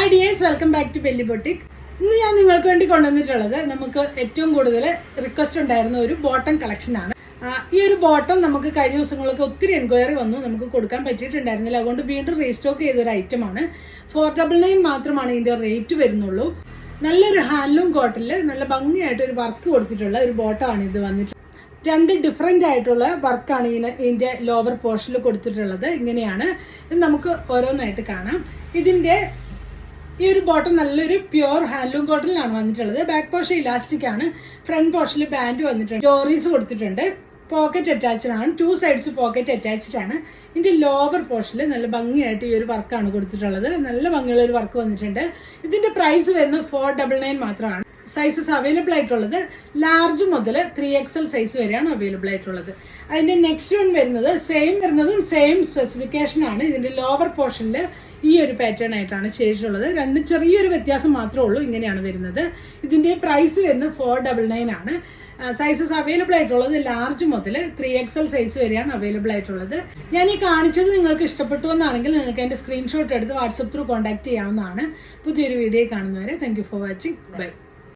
Hi dears, welcome back to Belly Boutique. ഇന്ന് ഞാൻ നിങ്ങൾക്ക് വേണ്ടി കൊണ്ടുവന്നിട്ടുള്ളത് നമുക്ക് ഏറ്റവും കൂടുതൽ റിക്വസ്റ്റ് ഉണ്ടായിരുന്ന ഒരു ബോട്ടം കളക്ഷനാണ്. ഈ ഒരു ബോട്ടം നമുക്ക് കഴിഞ്ഞ ദിവസങ്ങളൊക്കെ ഒത്തിരി എൻക്വയറി വന്നു, നമുക്ക് കൊടുക്കാൻ പറ്റിയിട്ടുണ്ടായിരുന്നില്ല. അതുകൊണ്ട് വീണ്ടും റീസ്റ്റോക്ക് ചെയ്തൊരു ഐറ്റമാണ്. 499 മാത്രമാണ് ഇതിൻ്റെ റേറ്റ് വരുന്നുള്ളൂ. നല്ലൊരു ഹാൻഡ്ലൂം കോട്ടണിൽ നല്ല ഭംഗിയായിട്ട് ഒരു വർക്ക് കൊടുത്തിട്ടുള്ള ഒരു ബോട്ടമാണ് ഇത് വന്നിട്ട്. രണ്ട് ഡിഫറെൻ്റ് ആയിട്ടുള്ള വർക്കാണ് ഇതിൻ്റെ ലോവർ പോർഷനിൽ കൊടുത്തിട്ടുള്ളത്. ഇങ്ങനെയാണ് ഇത്. നമുക്ക് ഓരോന്നായിട്ട് കാണാം. ഇതിൻ്റെ ഈ ഒരു ബോട്ടം നല്ലൊരു പ്യുവർ ഹാൻഡ്ലൂം കോട്ടണിലാണ് വന്നിട്ടുള്ളത്. ബാക്ക് പോർഷൻ ഇലാസ്റ്റിക് ആണ്. ഫ്രണ്ട് പോർഷനിൽ ബാൻഡ് വന്നിട്ടുണ്ട്. ഡോറീസ് കൊടുത്തിട്ടുണ്ട്. പോക്കറ്റ് അറ്റാച്ച്ഡ് ആണ്. 2 സൈഡ്സ് പോക്കറ്റ് അറ്റാച്ച്ഡ് ആണ്. ഇതിൻ്റെ ലോവർ പോർഷനിൽ നല്ല ഭംഗിയായിട്ട് ഈ ഒരു വർക്കാണ് കൊടുത്തിട്ടുള്ളത്. നല്ല ഭംഗിയുള്ള ഒരു വർക്ക് വന്നിട്ടുണ്ട്. ഇതിൻ്റെ പ്രൈസ് വരുന്നത് 499 മാത്രമാണ്. സൈസസ് അവൈലബിൾ ആയിട്ടുള്ളത് ലാർജ് മുതൽ 3XL സൈസ് വരെയാണ് അവൈലബിൾ ആയിട്ടുള്ളത്. അതിൻ്റെ നെക്സ്റ്റ് വൺ വരുന്നതും സെയിം സ്പെസിഫിക്കേഷൻ ആണ്. ഇതിൻ്റെ ലോവർ പോർഷനിൽ ഈ ഒരു പാറ്റേൺ ആയിട്ടാണ് ചെയ്തിട്ടുള്ളത്. രണ്ടും ചെറിയൊരു വ്യത്യാസം മാത്രമേ ഉള്ളൂ. ഇങ്ങനെയാണ് വരുന്നത്. ഇതിൻ്റെ പ്രൈസ് വരുന്നത് 499 ആണ്. സൈസസ് അവൈലബിൾ ആയിട്ടുള്ളത് ലാർജ് മുതൽ 3XL സൈസ് വരെയാണ് അവൈലബിൾ ആയിട്ടുള്ളത്. ഞാൻ ഈ കാണിച്ചത് നിങ്ങൾക്ക് ഇഷ്ടപ്പെട്ടു എന്നാണെങ്കിൽ നിങ്ങൾക്ക് എൻ്റെ സ്ക്രീൻഷോട്ട് എടുത്ത് വാട്സപ്പ് ത്രൂ കോൺടാക്ട് ചെയ്യാവുന്നതാണ്. പുതിയൊരു വീഡിയോ കാണുന്നവരെ thank you for watching. By.